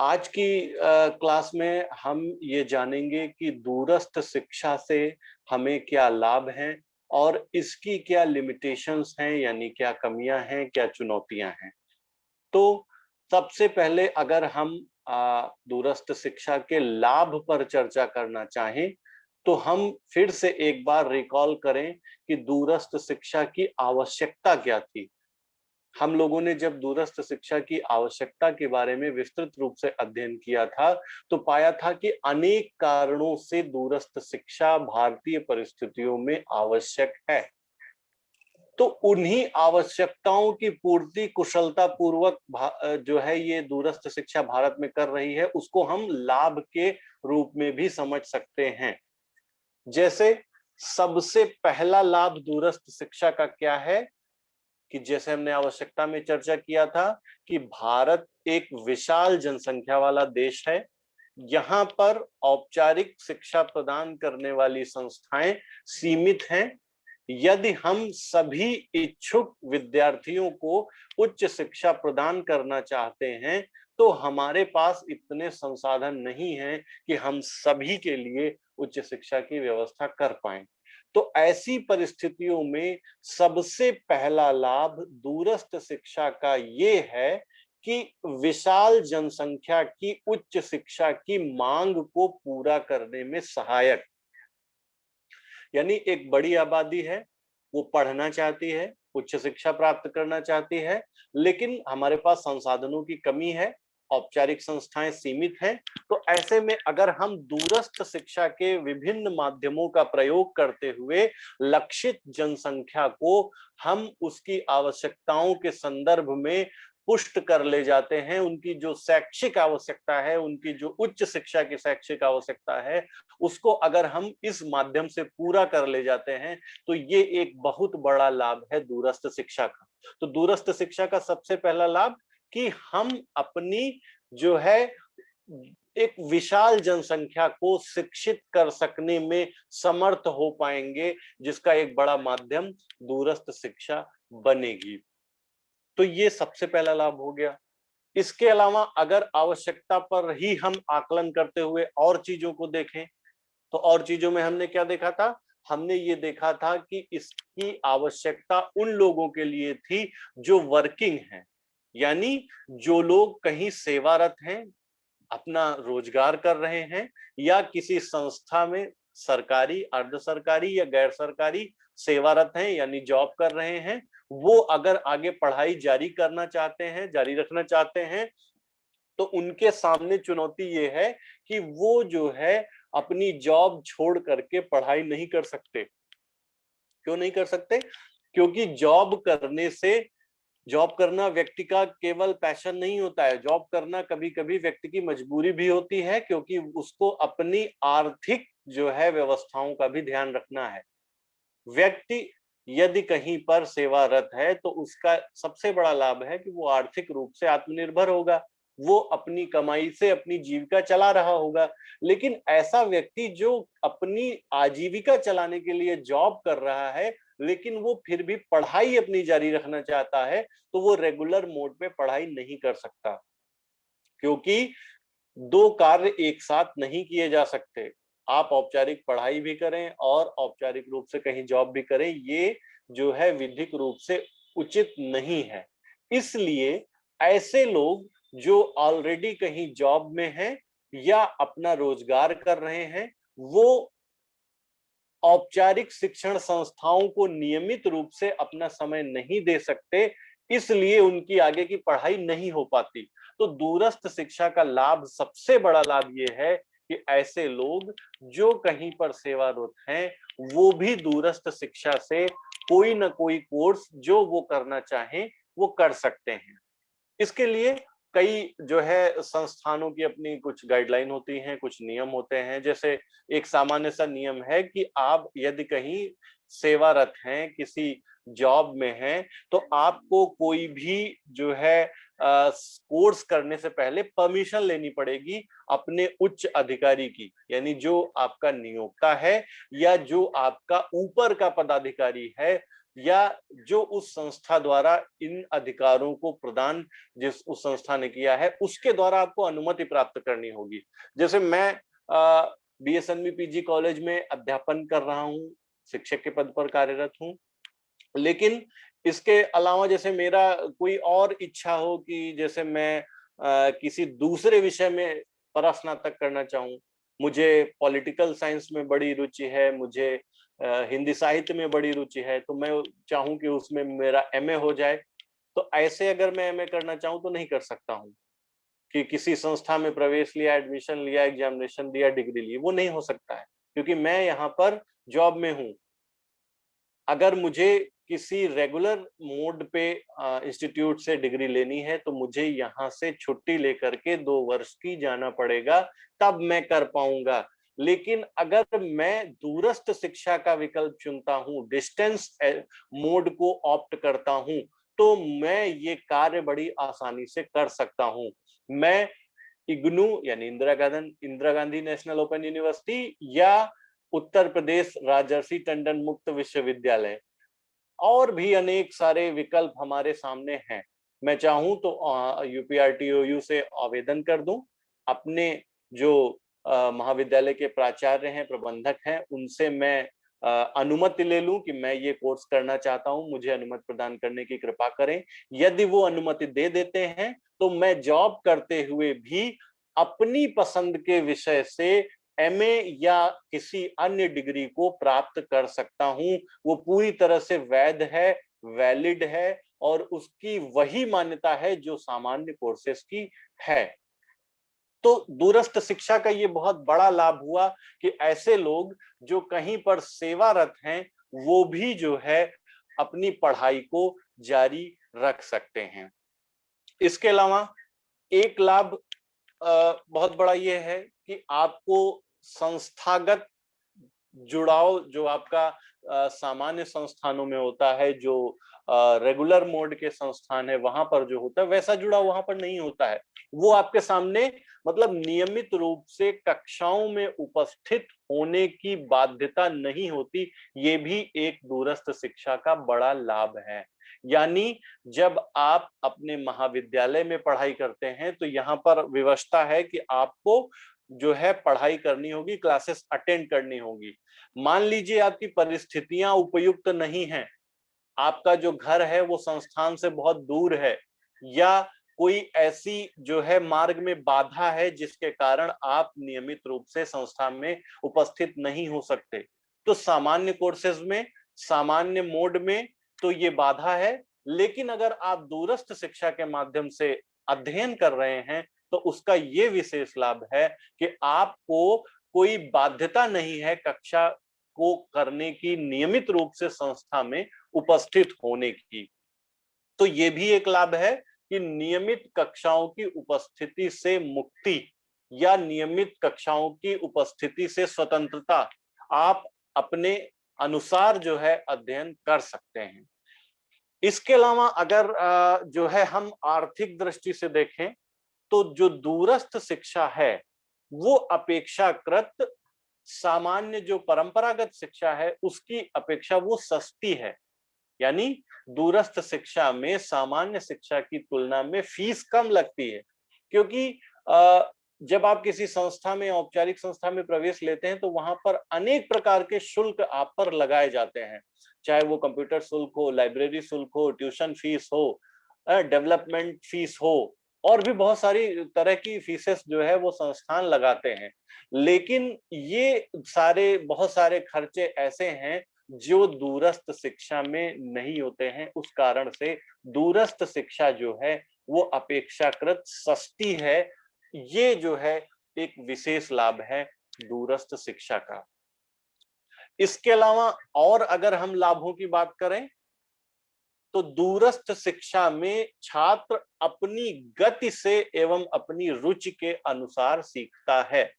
आज की क्लास में हम ये जानेंगे कि दूरस्थ शिक्षा से हमें क्या लाभ हैं और इसकी क्या लिमिटेशंस हैं, यानी क्या कमियां हैं, क्या चुनौतियां हैं। तो सबसे पहले अगर हम दूरस्थ शिक्षा के लाभ पर चर्चा करना चाहें, तो हम फिर से एक बार रिकॉल करें कि दूरस्थ शिक्षा की आवश्यकता क्या थी। हम लोगों ने जब दूरस्थ शिक्षा की आवश्यकता के बारे में विस्तृत रूप से अध्ययन किया था, तो पाया था कि अनेक कारणों से दूरस्थ शिक्षा भारतीय परिस्थितियों में आवश्यक है। तो उन्हीं आवश्यकताओं की पूर्ति कुशलता पूर्वक जो है ये दूरस्थ शिक्षा भारत में कर रही है, उसको हम लाभ के रूप में भी समझ सकते हैं। जैसे सबसे पहला लाभ दूरस्थ शिक्षा का क्या है कि जैसे हमने आवश्यकता में चर्चा किया था कि भारत एक विशाल जनसंख्या वाला देश है। यहाँ पर औपचारिक शिक्षा प्रदान करने वाली संस्थाएं सीमित हैं। यदि हम सभी इच्छुक विद्यार्थियों को उच्च शिक्षा प्रदान करना चाहते हैं, तो हमारे पास इतने संसाधन नहीं हैं कि हम सभी के लिए उच्च शिक्षा की व्यवस्था कर पाएं। तो ऐसी परिस्थितियों में सबसे पहला लाभ दूरस्थ शिक्षा का ये है कि विशाल जनसंख्या की उच्च शिक्षा की मांग को पूरा करने में सहायक। यानी एक बड़ी आबादी है, वो पढ़ना चाहती है, उच्च शिक्षा प्राप्त करना चाहती है, लेकिन हमारे पास संसाधनों की कमी है, औपचारिक संस्थाएं सीमित हैं। तो ऐसे में अगर हम दूरस्थ शिक्षा के विभिन्न माध्यमों का प्रयोग करते हुए लक्षित जनसंख्या को हम उसकी आवश्यकताओं के संदर्भ में पुष्ट कर ले जाते हैं, उनकी जो शैक्षिक आवश्यकता है, उनकी जो उच्च शिक्षा की शैक्षिक आवश्यकता है, उसको अगर हम इस माध्यम से पूरा कर ले जाते हैं, तो ये एक बहुत बड़ा लाभ है दूरस्थ शिक्षा का। तो दूरस्थ शिक्षा का सबसे पहला लाभ कि हम अपनी जो है एक विशाल जनसंख्या को शिक्षित कर सकने में समर्थ हो पाएंगे, जिसका एक बड़ा माध्यम दूरस्थ शिक्षा बनेगी। तो ये सबसे पहला लाभ हो गया। इसके अलावा अगर आवश्यकता पर ही हम आकलन करते हुए और चीजों को देखें, तो और चीजों में हमने क्या देखा था? हमने ये देखा था कि इसकी आवश्यकता उन लोगों के लिए थी जो वर्किंग हैं, यानी जो लोग कहीं सेवारत हैं, अपना रोजगार कर रहे हैं, या किसी संस्था में सरकारी, अर्ध सरकारी या गैर सरकारी सेवारत हैं, यानी जॉब कर रहे हैं। वो अगर आगे पढ़ाई जारी करना चाहते हैं, जारी रखना चाहते हैं, तो उनके सामने चुनौती ये है कि वो जो है अपनी जॉब छोड़ करके पढ़ाई नहीं कर सकते। क्यों नहीं कर सकते? क्योंकि जॉब करना व्यक्ति का केवल पैशन नहीं होता है। जॉब करना कभी-कभी व्यक्ति की मजबूरी भी होती है, क्योंकि उसको अपनी आर्थिक जो है व्यवस्थाओं का भी ध्यान रखना है। व्यक्ति यदि कहीं पर सेवारत है, तो उसका सबसे बड़ा लाभ है कि वो आर्थिक रूप से आत्मनिर्भर होगा। वो अपनी कमाई से अपनी जीविका चला रहा होगा। लेकिन ऐसा व्यक्ति जो अपनी आजीविका चलाने के लिए जॉब कर रहा है, लेकिन वो फिर भी पढ़ाई अपनी जारी रखना चाहता है, तो वो रेगुलर मोड पे पढ़ाई नहीं कर सकता, क्योंकि दो कार्य एक साथ नहीं किए जा सकते। आप औपचारिक पढ़ाई भी करें और औपचारिक रूप से कहीं जॉब भी करें, ये जो है विधिक रूप से उचित नहीं है। इसलिए ऐसे लोग जो ऑलरेडी कहीं जॉब में हैं या अपना रोजगार कर रहे हैं, वो औपचारिक शिक्षण संस्थाओं को नियमित रूप से अपना समय नहीं दे सकते, इसलिए उनकी आगे की पढ़ाई नहीं हो पाती। तो दूरस्थ शिक्षा का लाभ, सबसे बड़ा लाभ ये है कि ऐसे लोग जो कहीं पर सेवारत हैं, वो भी दूरस्थ शिक्षा से कोई ना कोई कोर्स जो वो करना चाहें, वो कर सकते हैं। इसके लिए कई जो है संस्थानों की अपनी कुछ गाइडलाइन होती हैं, कुछ नियम होते हैं। जैसे एक सामान्य सा नियम है कि आप यदि कहीं सेवारत हैं, किसी जॉब में हैं, तो आपको कोई भी जो है कोर्स करने से पहले परमिशन लेनी पड़ेगी अपने उच्च अधिकारी की, यानी जो आपका नियोक्ता है या जो आपका ऊपर का पदाधिकारी है, या जो उस संस्था द्वारा इन अधिकारों को प्रदान जिस उस संस्था ने किया है उसके द्वारा आपको अनुमति प्राप्त करनी होगी। जैसे मैं बीएसएनवी पीजी कॉलेज में अध्यापन कर रहा हूँ, शिक्षक के पद पर कार्यरत हूँ, लेकिन इसके अलावा जैसे मेरा कोई और इच्छा हो कि जैसे मैं किसी दूसरे विषय में परास्नातक करना चाहूँ, मुझे पॉलिटिकल साइंस में बड़ी रुचि है, मुझे हिंदी साहित्य में बड़ी रुचि है, तो मैं चाहूँ कि उसमें मेरा एमए हो जाए, तो ऐसे अगर मैं एमए करना चाहूँ तो नहीं कर सकता हूँ, कि किसी संस्था में प्रवेश लिया, एडमिशन लिया, एग्जामिनेशन दिया, डिग्री ली, वो नहीं हो सकता है, क्योंकि मैं यहाँ पर जॉब में हूँ। अगर मुझे किसी रेगुलर मोड पे इंस्टीट्यूट से डिग्री लेनी है तो मुझे यहाँ से छुट्टी लेकर के 2 वर्ष की जाना पड़ेगा, तब मैं कर पाऊंगा। लेकिन अगर मैं दूरस्थ शिक्षा का विकल्प चुनता हूँ, डिस्टेंस मोड को ऑप्ट करता हूँ, तो मैं ये कार्य बड़ी आसानी से कर सकता हूँ। मैं इग्नू यानी Indira Gandhi national open university या उत्तर प्रदेश राजर्षि टंडन मुक्त विश्वविद्यालय, और भी अनेक सारे विकल्प हमारे सामने हैं। मैं चाहूं तो यूपीआरटीओयू से आवेदन कर दूं, अपने जो महाविद्यालय के प्राचार्य हैं, प्रबंधक हैं, उनसे मैं अनुमति ले लूं कि मैं ये कोर्स करना चाहता हूं, मुझे अनुमति प्रदान करने की कृपा करें। यदि वो अनुमति दे देते हैं तो मैं जॉब करते हुए भी अपनी पसंद के विषय से एमए या किसी अन्य डिग्री को प्राप्त कर सकता हूं। वो पूरी तरह से वैध है, वैलिड है, और उसकी वही मान्यता है जो सामान्य कोर्सेज की है। तो दूरस्थ शिक्षा का ये बहुत बड़ा लाभ हुआ कि ऐसे लोग जो कहीं पर सेवारत हैं, वो भी जो है अपनी पढ़ाई को जारी रख सकते हैं। इसके अलावा एक लाभ बहुत बड़ा ये है कि आपको संस्थागत जुड़ाव जो आपका सामान्य संस्थानों में होता है, जो रेगुलर मोड के संस्थान है वहां पर जो होता है, वैसा जुड़ाव वहां पर नहीं होता है। वो आपके सामने मतलब नियमित रूप से कक्षाओं में उपस्थित होने की बाध्यता नहीं होती। ये भी एक दूरस्थ शिक्षा का बड़ा लाभ है। यानी जब आप अपने महाविद्यालय में पढ़ाई करते हैं तो यहाँ पर व्यवस्था है कि आपको जो है पढ़ाई करनी होगी, क्लासेस अटेंड करनी होगी। मान लीजिए आपकी परिस्थितियां उपयुक्त नहीं हैं, आपका जो घर है वो संस्थान से बहुत दूर है, या कोई ऐसी जो है मार्ग में बाधा है जिसके कारण आप नियमित रूप से संस्था में उपस्थित नहीं हो सकते, तो सामान्य कोर्सेज में, सामान्य मोड में तो ये बाधा है। लेकिन अगर आप दूरस्थ शिक्षा के माध्यम से अध्ययन कर रहे हैं तो उसका ये विशेष लाभ है कि आपको कोई बाध्यता नहीं है कक्षा को करने की, नियमित रूप से संस्था में उपस्थित होने की। तो ये भी एक लाभ है कि नियमित कक्षाओं की उपस्थिति से मुक्ति या नियमित कक्षाओं की उपस्थिति से स्वतंत्रता, आप अपने अनुसार जो है अध्ययन कर सकते हैं। इसके अलावा अगर जो है हम आर्थिक दृष्टि से देखें तो जो दूरस्थ शिक्षा है वो अपेक्षाकृत सामान्य जो परंपरागत शिक्षा है उसकी अपेक्षा वो सस्ती है। यानी दूरस्थ शिक्षा में सामान्य शिक्षा की तुलना में फीस कम लगती है, क्योंकि जब आप किसी संस्था में, औपचारिक संस्था में प्रवेश लेते हैं तो वहां पर अनेक प्रकार के शुल्क आप पर लगाए जाते हैं, चाहे वो कंप्यूटर शुल्क हो, लाइब्रेरी शुल्क हो, ट्यूशन फीस हो, डेवलपमेंट फीस हो, और भी बहुत सारी तरह की फीसेस जो है वो संस्थान लगाते हैं। लेकिन ये सारे बहुत सारे खर्चे ऐसे हैं जो दूरस्थ शिक्षा में नहीं होते हैं। उस कारण से दूरस्थ शिक्षा जो है वो अपेक्षाकृत सस्ती है। ये जो है एक विशेष लाभ है दूरस्थ शिक्षा का। इसके अलावा और अगर हम लाभों की बात करें तो दूरस्थ शिक्षा में छात्र अपनी गति से एवं अपनी रुचि के अनुसार सीखता है।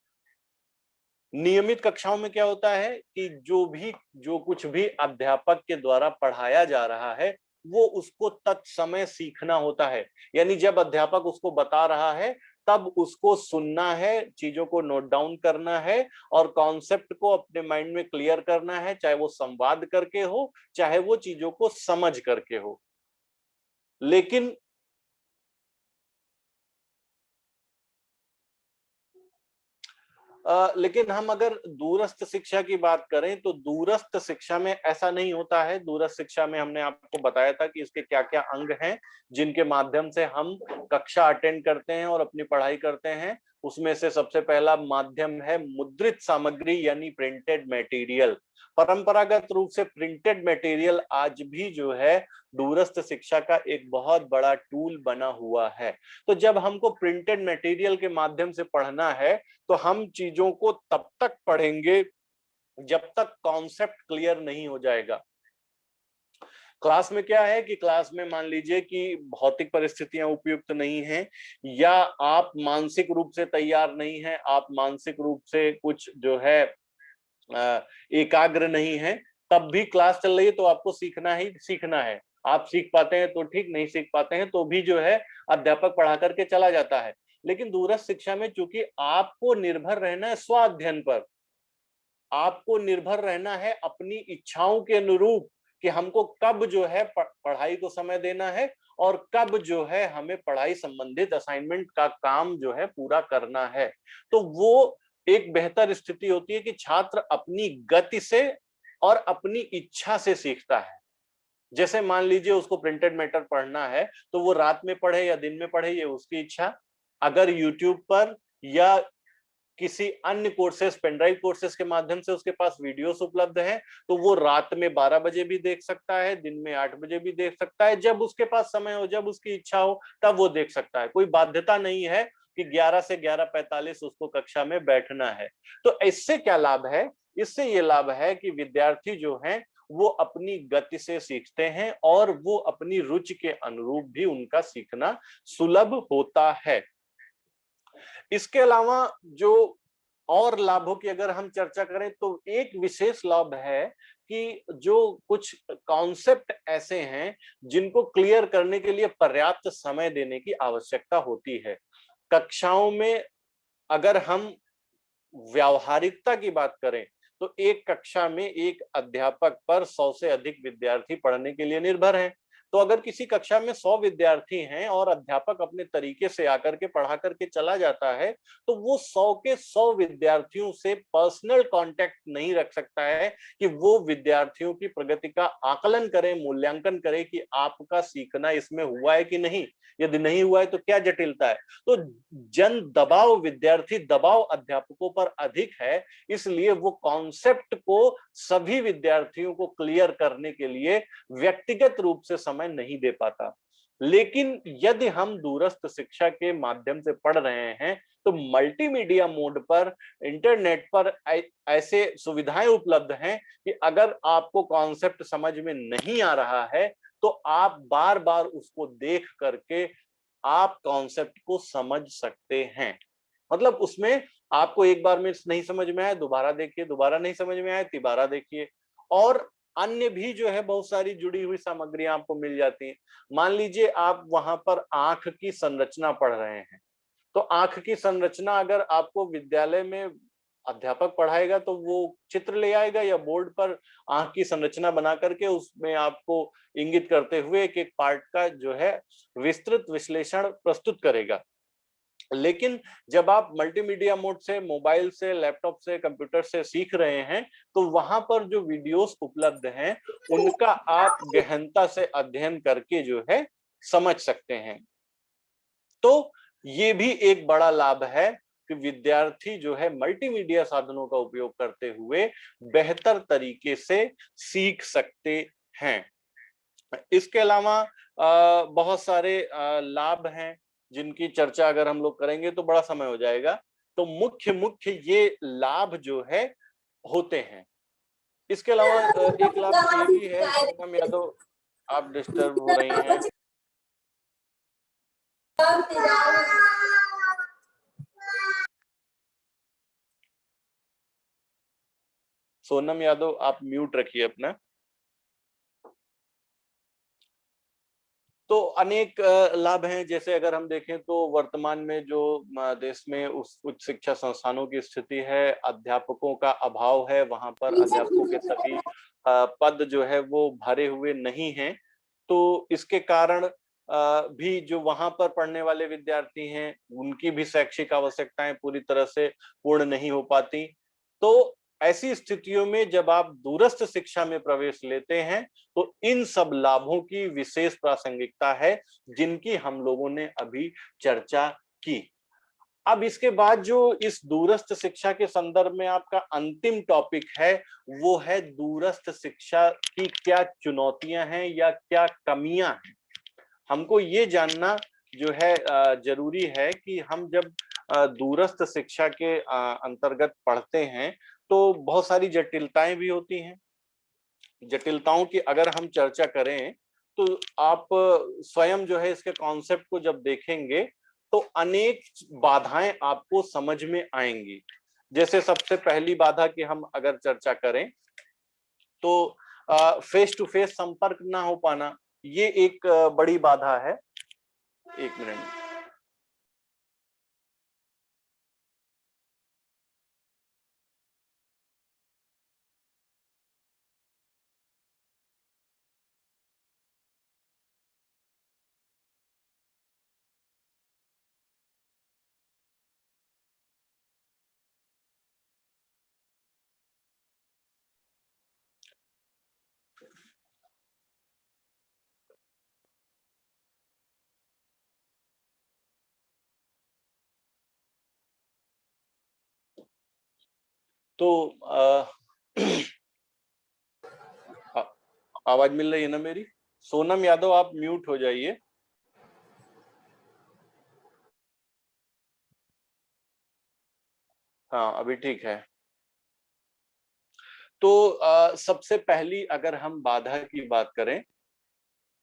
नियमित कक्षाओं में क्या होता है कि जो कुछ भी अध्यापक के द्वारा पढ़ाया जा रहा है वो उसको तत्समय सीखना होता है। यानी जब अध्यापक उसको बता रहा है तब उसको सुनना है, चीजों को नोट डाउन करना है और कॉन्सेप्ट को अपने माइंड में क्लियर करना है, चाहे वो संवाद करके हो, चाहे वो चीजों को समझ करके हो। लेकिन लेकिन हम अगर दूरस्थ शिक्षा की बात करें तो दूरस्थ शिक्षा में ऐसा नहीं होता है। दूरस्थ शिक्षा में हमने आपको बताया था कि इसके क्या-क्या अंग हैं, जिनके माध्यम से हम कक्षा अटेंड करते हैं और अपनी पढ़ाई करते हैं। उसमें से सबसे पहला माध्यम है मुद्रित सामग्री यानी प्रिंटेड मटेरियल। परंपरागत रूप से प्रिंटेड मटेरियल आज भी जो है दूरस्थ शिक्षा का एक बहुत बड़ा टूल बना हुआ है। तो जब हमको प्रिंटेड मटेरियल के माध्यम से पढ़ना है तो हम चीजों को तब तक पढ़ेंगे जब तक कॉन्सेप्ट क्लियर नहीं हो जाएगा। क्लास में क्या है कि क्लास में मान लीजिए कि भौतिक परिस्थितियां उपयुक्त नहीं हैं या आप मानसिक रूप से तैयार नहीं हैं, आप मानसिक रूप से कुछ जो है एकाग्र नहीं है, तब भी क्लास चल रही है तो आपको सीखना ही सीखना है। आप सीख पाते हैं तो ठीक, नहीं सीख पाते हैं तो भी जो है अध्यापक पढ़ा करके चला जाता है। लेकिन दूरस्थ शिक्षा में चूंकि आपको निर्भर रहना है स्व अध्ययन पर, आपको निर्भर रहना है अपनी इच्छाओं के अनुरूप कि हमको कब जो है पढ़ाई को समय देना है और कब जो है हमें पढ़ाई संबंधित असाइनमेंट का काम जो है पूरा करना है। तो वो एक बेहतर स्थिति होती है कि छात्र अपनी गति से और अपनी इच्छा से सीखता है। जैसे मान लीजिए उसको प्रिंटेड मैटर पढ़ना है तो वो रात में पढ़े या दिन में पढ़े ये उसकी इच्छा। अगर यूट्यूब पर या किसी अन्य कोर्सेज, पेनड्राइव कोर्सेज के माध्यम से उसके पास वीडियोस उपलब्ध हैं तो वो रात में 12 बजे भी देख सकता है, दिन में 8 बजे भी देख सकता है। जब उसके पास समय हो, जब उसकी इच्छा हो तब वो देख सकता है। कोई बाध्यता नहीं है कि 11 से 11:45 उसको कक्षा में बैठना है। तो इससे क्या लाभ है? इससे ये लाभ है कि विद्यार्थी जो हैं वो अपनी गति से सीखते हैं और वो अपनी रुचि के अनुरूप भी उनका सीखना सुलभ होता है। इसके अलावा जो और लाभों की अगर हम चर्चा करें तो एक विशेष लाभ है कि जो कुछ कॉन्सेप्ट ऐसे हैं जिनको क्लियर करने के लिए पर्याप्त समय देने की आवश्यकता होती है। कक्षाओं में अगर हम व्यावहारिकता की बात करें तो एक कक्षा में एक अध्यापक पर 100 से अधिक विद्यार्थी पढ़ने के लिए निर्भर हैं। तो अगर किसी कक्षा में 100 विद्यार्थी हैं और अध्यापक अपने तरीके से आकर के पढ़ा करके चला जाता है तो वो 100 के 100 विद्यार्थियों से पर्सनल कांटेक्ट नहीं रख सकता है कि वो विद्यार्थियों की प्रगति का आकलन करे, मूल्यांकन करे कि आपका सीखना इसमें हुआ है कि नहीं। यदि नहीं हुआ है तो क्या जटिलता है। तो जन दबाव, विद्यार्थी दबाव अध्यापकों पर अधिक है, इसलिए वो कॉन्सेप्ट को सभी विद्यार्थियों को क्लियर करने के लिए व्यक्तिगत रूप से समय नहीं दे पाता। लेकिन यदि हम दूरस्थ शिक्षा के माध्यम से पढ़ रहे हैं तो मल्टीमीडिया मोड पर, इंटरनेट पर ऐसे सुविधाएं उपलब्ध हैं कि अगर आपको कॉन्सेप्ट समझ में नहीं आ रहा है तो आप बार बार उसको देख करके आप कॉन्सेप्ट को समझ सकते हैं। मतलब उसमें आपको एक बार में नहीं समझ में आया, दोबारा देखिए, दोबारा नहीं समझ में आया, तिबारा देखिए। और अन्य भी जो है बहुत सारी जुड़ी हुई सामग्रियां आपको मिल जाती हैं। मान लीजिए आप वहां पर आंख की संरचना पढ़ रहे हैं, तो आंख की संरचना अगर आपको विद्यालय में अध्यापक पढ़ाएगा तो वो चित्र ले आएगा या बोर्ड पर आंख की संरचना बना करके उसमें आपको इंगित करते हुए एक एक पार्ट का जो है विस्तृत विश्लेषण प्रस्तुत करेगा। लेकिन जब आप मल्टीमीडिया मोड से, मोबाइल से, लैपटॉप से, कंप्यूटर से सीख रहे हैं तो वहां पर जो वीडियोस उपलब्ध हैं उनका आप गहनता से अध्ययन करके जो है समझ सकते हैं। तो ये भी एक बड़ा लाभ है कि विद्यार्थी जो है मल्टीमीडिया साधनों का उपयोग करते हुए बेहतर तरीके से सीख सकते हैं। इसके अलावा बहुत सारे लाभ हैं जिनकी चर्चा अगर हम लोग करेंगे तो बड़ा समय हो जाएगा। तो मुख्य मुख्य ये लाभ जो है होते हैं। इसके अलावा एक लाभ ये भी है, सोनम यादव आप डिस्टर्ब हो रही हैं। सोनम यादव आप म्यूट रखिए अपना। तो अनेक लाभ हैं। जैसे अगर हम देखें तो वर्तमान में जो देश में उस उच्च शिक्षा संस्थानों की स्थिति है, अध्यापकों का अभाव है, वहां पर अध्यापकों के सभी पद जो है वो भरे हुए नहीं हैं। तो इसके कारण भी जो वहां पर पढ़ने वाले विद्यार्थी हैं, उनकी भी शैक्षिक आवश्यकताएं पूरी तरह से पूर्ण नहीं हो पाती। तो ऐसी स्थितियों में जब आप दूरस्थ शिक्षा में प्रवेश लेते हैं, तो इन सब लाभों की विशेष प्रासंगिकता है, जिनकी हम लोगों ने अभी चर्चा की। अब इसके बाद जो इस दूरस्थ शिक्षा के संदर्भ में आपका अंतिम टॉपिक है, वो है दूरस्थ शिक्षा की क्या चुनौतियां हैं या क्या कमियां हैं। हमको ये जानना जो है जरूरी है कि हम जब दूरस्थ शिक्षा के अंतर्गत पढ़ते हैं, तो बहुत सारी जटिलताएं भी होती हैं। जटिलताओं की अगर हम चर्चा करें, तो आप स्वयं जो है इसके कॉन्सेप्ट को जब देखेंगे, तो अनेक बाधाएं आपको समझ में आएंगी। जैसे सबसे पहली बाधा की हम अगर चर्चा करें, तो फेस टू फेस संपर्क ना हो पाना, ये एक बड़ी बाधा है। एक मिनट। तो आ- आवाज मिल रही है ना मेरी? सोनम यादव, आप म्यूट हो जाइए। हाँ, अभी ठीक है। तो सबसे पहली अगर हम बाधा की बात करें,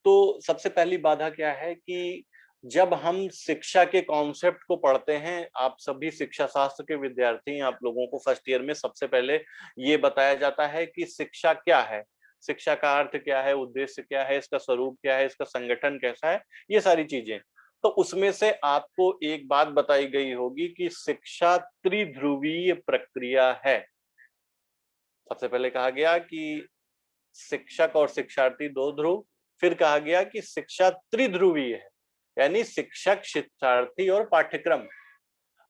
तो सबसे पहली बाधा क्या है कि जब हम शिक्षा के कॉन्सेप्ट को पढ़ते हैं, आप सभी शिक्षा शास्त्र के विद्यार्थी हैं, आप लोगों को फर्स्ट ईयर में सबसे पहले ये बताया जाता है कि शिक्षा क्या है, शिक्षा का अर्थ क्या है, उद्देश्य क्या है, इसका स्वरूप क्या है, इसका संगठन कैसा है, ये सारी चीजें। तो उसमें से आपको एक बात बताई गई होगी कि शिक्षा त्रिध्रुवीय प्रक्रिया है। सबसे पहले कहा गया कि शिक्षक और शिक्षार्थी दो ध्रुव, फिर कहा गया कि शिक्षा त्रिध्रुवीय है, यानी शिक्षक, शिक्षार्थी और पाठ्यक्रम।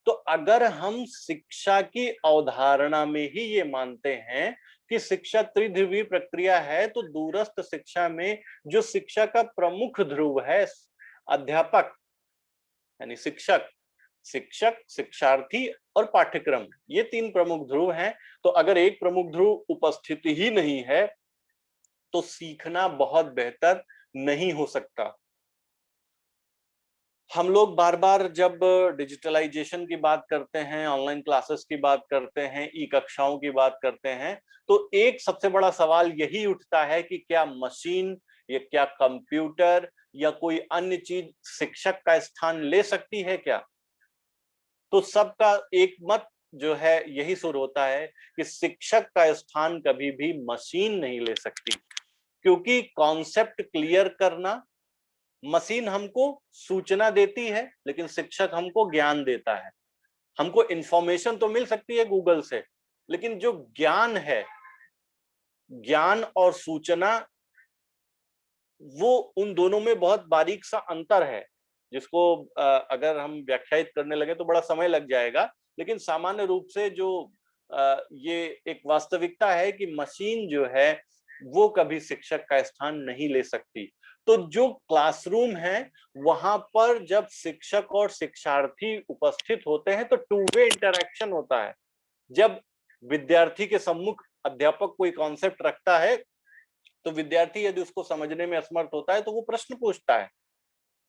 तो अगर हम शिक्षा की अवधारणा में ही ये मानते हैं कि शिक्षा त्रिध्रुवीय प्रक्रिया है, तो दूरस्थ शिक्षा में जो शिक्षा का प्रमुख ध्रुव है, अध्यापक यानी शिक्षक, शिक्षक, शिक्षार्थी और पाठ्यक्रम, ये तीन प्रमुख ध्रुव हैं। तो अगर एक प्रमुख ध्रुव उपस्थित ही नहीं है, तो सीखना बहुत बेहतर नहीं हो सकता। हम लोग बार बार जब डिजिटलाइजेशन की बात करते हैं, ऑनलाइन क्लासेस की बात करते हैं, ई कक्षाओं की बात करते हैं, तो एक सबसे बड़ा सवाल यही उठता है कि क्या मशीन या क्या कंप्यूटर या कोई अन्य चीज शिक्षक का स्थान ले सकती है क्या? तो सबका एक मत जो है यही सुर होता है कि शिक्षक का स्थान कभी भी मशीन नहीं ले सकती, क्योंकि कॉन्सेप्ट क्लियर करना, मशीन हमको सूचना देती है, लेकिन शिक्षक हमको ज्ञान देता है। हमको इंफॉर्मेशन तो मिल सकती है गूगल से, लेकिन जो ज्ञान है, ज्ञान और सूचना, वो उन दोनों में बहुत बारीक सा अंतर है, जिसको अगर हम व्याख्यायित करने लगे तो बड़ा समय लग जाएगा। लेकिन सामान्य रूप से जो ये एक वास्तविकता है कि मशीन जो है वो कभी शिक्षक का स्थान नहीं ले सकती। तो जो क्लासरूम है, वहां पर जब शिक्षक और शिक्षार्थी उपस्थित होते हैं, तो टू वे इंटरेक्शन होता है। जब विद्यार्थी के सम्मुख अध्यापक कोई कॉन्सेप्ट रखता है, तो विद्यार्थी यदि उसको समझने में असमर्थ होता है, तो वो प्रश्न पूछता है।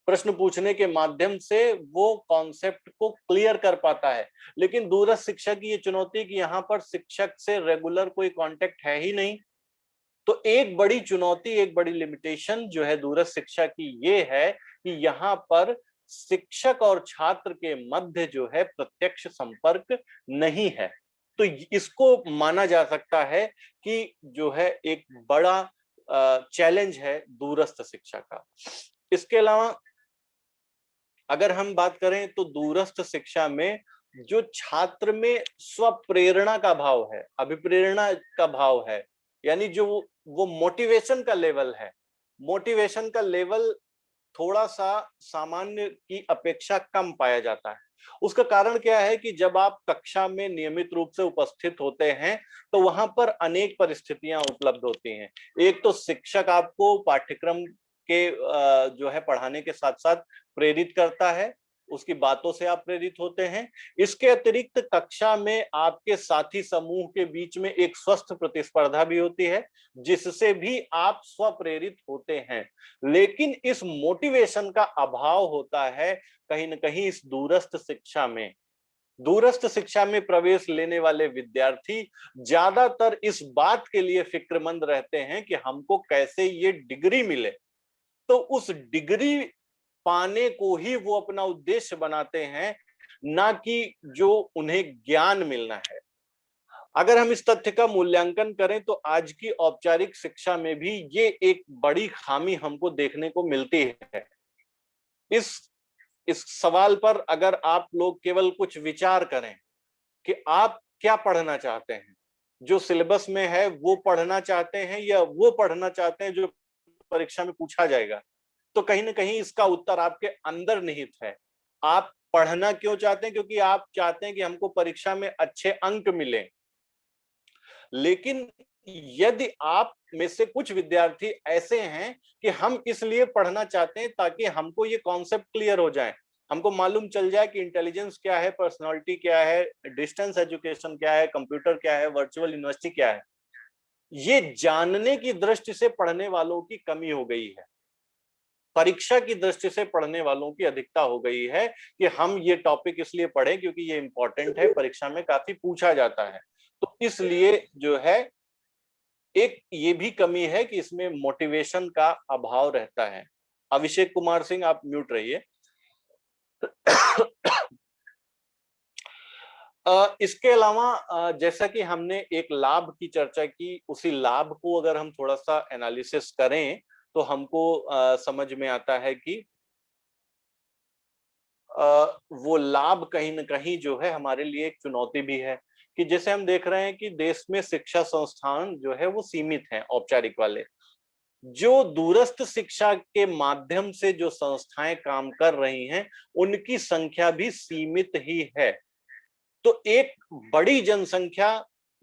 प्रश्न पूछने के माध्यम से वो कॉन्सेप्ट को क्लियर कर पाता है। लेकिन दूरस्थ शिक्षा की ये चुनौती कि यहाँ पर शिक्षक से रेगुलर कोई कांटेक्ट है ही नहीं। तो एक बड़ी चुनौती, एक बड़ी लिमिटेशन जो है दूरस्थ शिक्षा की, ये है कि यहाँ पर शिक्षक और छात्र के मध्य जो है प्रत्यक्ष संपर्क नहीं है। तो इसको माना जा सकता है कि जो है एक बड़ा चैलेंज है दूरस्थ शिक्षा का। इसके अलावा अगर हम बात करें तो दूरस्थ शिक्षा में जो छात्र में स्वप्रेरणा का भाव है, अभिप्रेरणा का भाव है, यानी जो वो मोटिवेशन का लेवल है, मोटिवेशन का लेवल थोड़ा सा सामान्य की अपेक्षा कम पाया जाता है। उसका कारण क्या है कि जब आप कक्षा में नियमित रूप से उपस्थित होते हैं तो वहां पर अनेक परिस्थितियां उपलब्ध होती हैं। एक तो शिक्षक आपको पाठ्यक्रम के जो है पढ़ाने के साथ साथ प्रेरित करता है, उसकी बातों से आप प्रेरित होते हैं। इसके अतिरिक्त कक्षा में आपके साथी समूह के बीच में एक स्वस्थ प्रतिस्पर्धा भी होती है, जिससे भी आप स्वप्रेरित होते हैं। लेकिन इस मोटिवेशन का अभाव होता है कहीं न कहीं इस दूरस्थ शिक्षा में। दूरस्थ शिक्षा में प्रवेश लेने वाले विद्यार्थी ज्यादातर इस बात के लिए फिक्रमंद रहते हैं कि हमको कैसे ये डिग्री मिले, तो उस डिग्री पाने को ही वो अपना उद्देश्य बनाते हैं, ना कि जो उन्हें ज्ञान मिलना है। अगर हम इस तथ्य का मूल्यांकन करें तो आज की औपचारिक शिक्षा में भी ये एक बड़ी खामी हमको देखने को मिलती है। इस इस सवाल पर अगर आप लोग केवल कुछ विचार करें कि आप क्या पढ़ना चाहते हैं, जो सिलेबस में है वो पढ़ना चाहते हैं या वो पढ़ना चाहते हैं जो परीक्षा में पूछा जाएगा, तो कहीं ना कहीं इसका उत्तर आपके अंदर निहित है। आप पढ़ना क्यों चाहते हैं? क्योंकि आप चाहते हैं कि हमको परीक्षा में अच्छे अंक मिले। लेकिन यदि आप में से कुछ विद्यार्थी ऐसे हैं कि हम इसलिए पढ़ना चाहते हैं ताकि हमको ये कॉन्सेप्ट क्लियर हो जाए, हमको मालूम चल जाए कि इंटेलिजेंस क्या है, पर्सनालिटी क्या है, डिस्टेंस एजुकेशन क्या है, कंप्यूटर क्या है, वर्चुअल यूनिवर्सिटी क्या है, ये जानने की दृष्टि से पढ़ने वालों की कमी हो गई है। परीक्षा की दृष्टि से पढ़ने वालों की अधिकता हो गई है कि हम ये टॉपिक इसलिए पढ़ें क्योंकि ये इंपॉर्टेंट है, परीक्षा में काफी पूछा जाता है। तो इसलिए जो है एक ये भी कमी है कि इसमें मोटिवेशन का अभाव रहता है। अभिषेक कुमार सिंह, आप म्यूट रहिए। इसके अलावा जैसा कि हमने एक लाभ की चर्चा की, उसी लाभ को अगर हम थोड़ा सा एनालिसिस करें तो हमको समझ में आता है कि वो लाभ कहीं न कहीं जो है हमारे लिए एक चुनौती भी है कि जैसे हम देख रहे हैं कि देश में शिक्षा संस्थान जो है वो सीमित हैं, औपचारिक वाले। जो दूरस्थ शिक्षा के माध्यम से जो संस्थाएं काम कर रही हैं, उनकी संख्या भी सीमित ही है। तो एक बड़ी जनसंख्या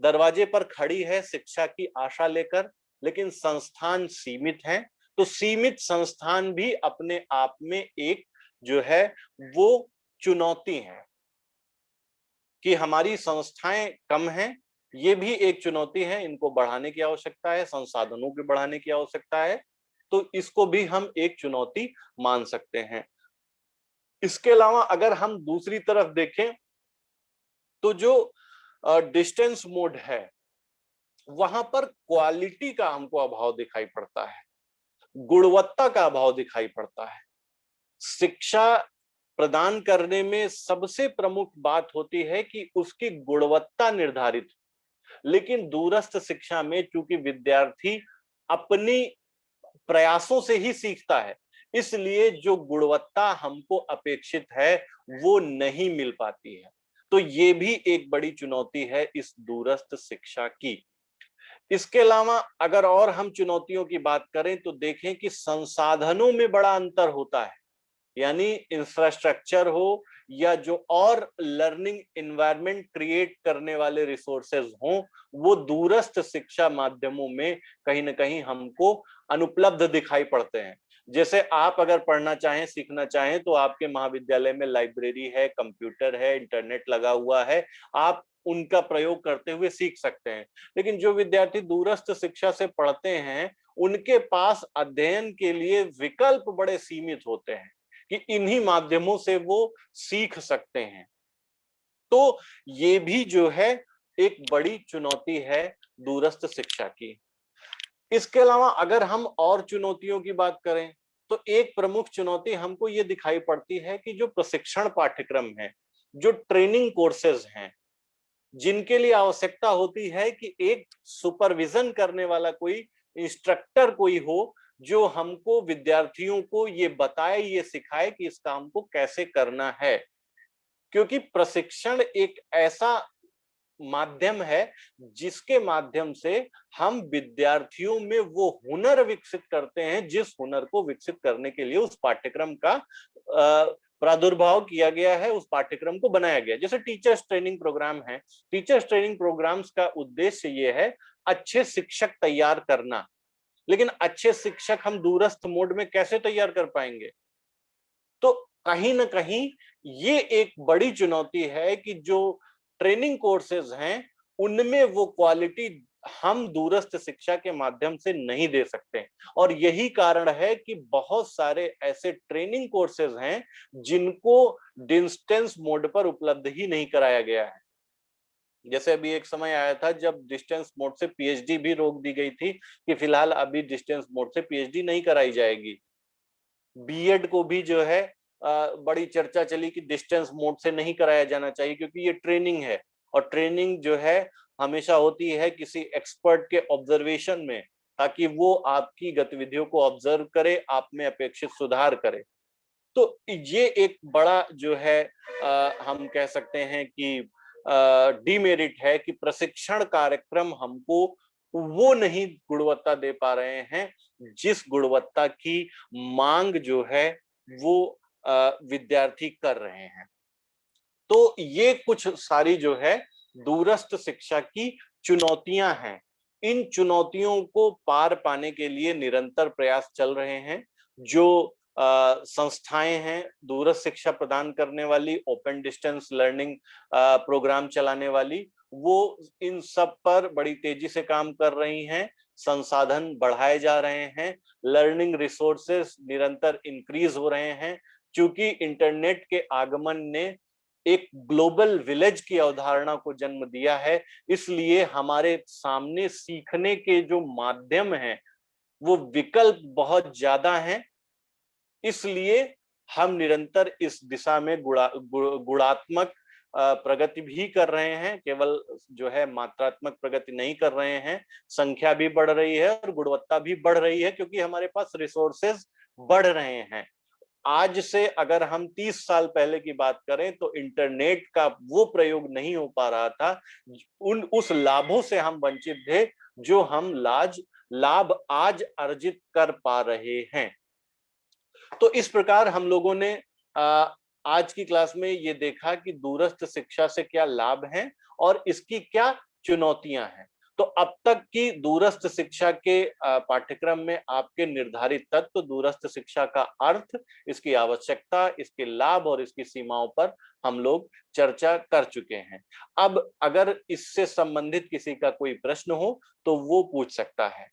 दरवाजे पर खड़ी है शिक्षा की आशा लेकर, लेकिन संस्थान सीमित हैं। तो सीमित संस्थान भी अपने आप में एक जो है वो चुनौती है कि हमारी संस्थाएं कम हैं, ये भी एक चुनौती है। इनको बढ़ाने की आवश्यकता है, संसाधनों की बढ़ाने की आवश्यकता है। तो इसको भी हम एक चुनौती मान सकते हैं। इसके अलावा अगर हम दूसरी तरफ देखें तो जो डिस्टेंस मोड है, वहां पर क्वालिटी का हमको अभाव दिखाई पड़ता है, गुणवत्ता का अभाव दिखाई पड़ता है। शिक्षा प्रदान करने में सबसे प्रमुख बात होती है कि उसकी गुणवत्ता निर्धारित, लेकिन दूरस्थ शिक्षा में चूंकि विद्यार्थी अपनी प्रयासों से ही सीखता है, इसलिए जो गुणवत्ता हमको अपेक्षित है वो नहीं मिल पाती है। तो ये भी एक बड़ी चुनौती है इस दूरस्थ शिक्षा की। इसके अलावा अगर और हम चुनौतियों की बात करें तो देखें कि संसाधनों में बड़ा अंतर होता है, यानी इंफ्रास्ट्रक्चर हो या जो और लर्निंग एनवायरनमेंट क्रिएट करने वाले रिसोर्सेज हों, वो दूरस्थ शिक्षा माध्यमों में कहीं ना कहीं हमको अनुपलब्ध दिखाई पड़ते हैं। जैसे आप अगर पढ़ना चाहें, सीखना चाहें तो आपके महाविद्यालय में लाइब्रेरी है, कंप्यूटर है, इंटरनेट लगा हुआ है, आप उनका प्रयोग करते हुए सीख सकते हैं। लेकिन जो विद्यार्थी दूरस्थ शिक्षा से पढ़ते हैं, उनके पास अध्ययन के लिए विकल्प बड़े सीमित होते हैं कि इन्हीं माध्यमों से वो सीख सकते हैं। तो ये भी जो है एक बड़ी चुनौती है दूरस्थ शिक्षा की। इसके अलावा अगर हम और चुनौतियों की बात करें तो एक प्रमुख चुनौती हमको ये दिखाई पड़ती है कि जो प्रशिक्षण पाठ्यक्रम है, जो ट्रेनिंग कोर्सेज हैं, जिनके लिए आवश्यकता होती है कि एक सुपरविजन करने वाला कोई इंस्ट्रक्टर कोई हो जो हमको विद्यार्थियों को ये बताए, ये सिखाए कि इस काम को कैसे करना है। क्योंकि प्रशिक्षण एक ऐसा माध्यम है जिसके माध्यम से हम विद्यार्थियों में वो हुनर विकसित करते हैं जिस हुनर को विकसित करने के लिए उस पाठ्यक्रम का प्रादुर्भाव किया गया है, उस पाठ्यक्रम को बनाया गया। जैसे टीचर्स ट्रेनिंग प्रोग्राम है, टीचर्स ट्रेनिंग प्रोग्राम्स का उद्देश्य ये है अच्छे शिक्षक तैयार करना। लेकिन अच्छे शिक्षक हम दूरस्थ मोड में कैसे तैयार कर पाएंगे? तो कहीं ना कहीं ये एक बड़ी चुनौती है कि जो ट्रेनिंग कोर्सेज हैं उनमें वो क्वालिटी हम दूरस्थ शिक्षा के माध्यम से नहीं दे सकते। और यही कारण है कि बहुत सारे ऐसे ट्रेनिंग कोर्सेज हैं जिनको डिस्टेंस मोड पर उपलब्ध ही नहीं कराया गया है। जैसे अभी एक समय आया था जब डिस्टेंस मोड से पीएचडी भी रोक दी गई थी कि फिलहाल अभी डिस्टेंस मोड से पीएचडी नहीं कराई जाएगी। बीएड को भी जो है बड़ी चर्चा चली कि डिस्टेंस मोड से नहीं कराया जाना चाहिए क्योंकि ये ट्रेनिंग है, और ट्रेनिंग जो है हमेशा होती है किसी एक्सपर्ट के ऑब्जर्वेशन में, ताकि वो आपकी गतिविधियों को ऑब्जर्व करे, आप में अपेक्षित सुधार करे। तो ये एक बड़ा जो है हम कह सकते हैं कि डीमेरिट है कि प्रशिक्षण कार्यक्रम हमको वो नहीं गुणवत्ता दे पा रहे हैं जिस गुणवत्ता की मांग जो है वो विद्यार्थी कर रहे हैं। तो ये कुछ सारी जो है दूरस्थ शिक्षा की चुनौतियां हैं। इन चुनौतियों को पार पाने के लिए निरंतर प्रयास चल रहे हैं। जो संस्थाएं हैं दूरस्थ शिक्षा प्रदान करने वाली, ओपन डिस्टेंस लर्निंग प्रोग्राम चलाने वाली, वो इन सब पर बड़ी तेजी से काम कर रही हैं। संसाधन बढ़ाए जा रहे हैं, लर्निंग रिसोर्सेस निरंतर इंक्रीज हो रहे हैं। क्योंकि इंटरनेट के आगमन ने एक ग्लोबल विलेज की अवधारणा को जन्म दिया है, इसलिए हमारे सामने सीखने के जो माध्यम हैं वो विकल्प बहुत ज्यादा हैं। इसलिए हम निरंतर इस दिशा में गुणात्मक प्रगति भी कर रहे हैं, केवल जो है मात्रात्मक प्रगति नहीं कर रहे हैं। संख्या भी बढ़ रही है और गुणवत्ता भी बढ़ रही है क्योंकि हमारे पास रिसोर्सेज बढ़ रहे हैं। आज से अगर हम 30 साल पहले की बात करें तो इंटरनेट का वो प्रयोग नहीं हो पा रहा था, उस लाभों से हम वंचित थे जो हम लाभ आज अर्जित कर पा रहे हैं। तो इस प्रकार हम लोगों ने आज की क्लास में ये देखा कि दूरस्थ शिक्षा से क्या लाभ हैं और इसकी क्या चुनौतियां हैं। तो अब तक की दूरस्थ शिक्षा के पाठ्यक्रम में आपके निर्धारित तत्व, दूरस्थ शिक्षा का अर्थ, इसकी आवश्यकता, इसके लाभ और इसकी सीमाओं पर हम लोग चर्चा कर चुके हैं। अब अगर इससे संबंधित किसी का कोई प्रश्न हो तो वो पूछ सकता है।